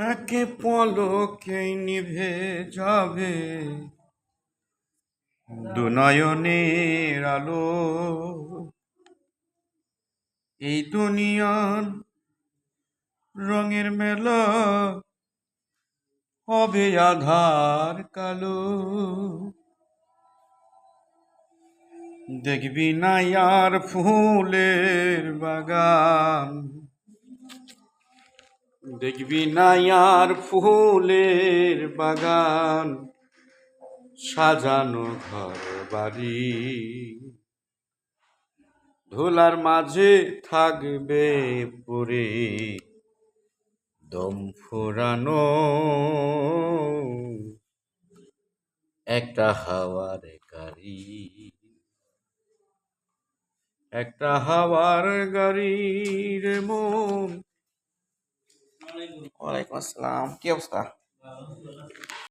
একে পলকেই নিভে যাবে দুনয়নের আলো। এই দুনিয়ার রঙের মেলা হবে আধার কালো। দেখবি না আর ফুলের বাগান, দেখবি না আর ফুলের বাগান, সাজানো ঘর বাড়ি। ধুলার মাঝে থাকবে পড়ে দম ফুরানো একটা হাওয়ার গাড়ি, একটা হাওয়ার গাড়ি রে মন। ওয়ালাইকুম আসসালাম, কি অবস্থা?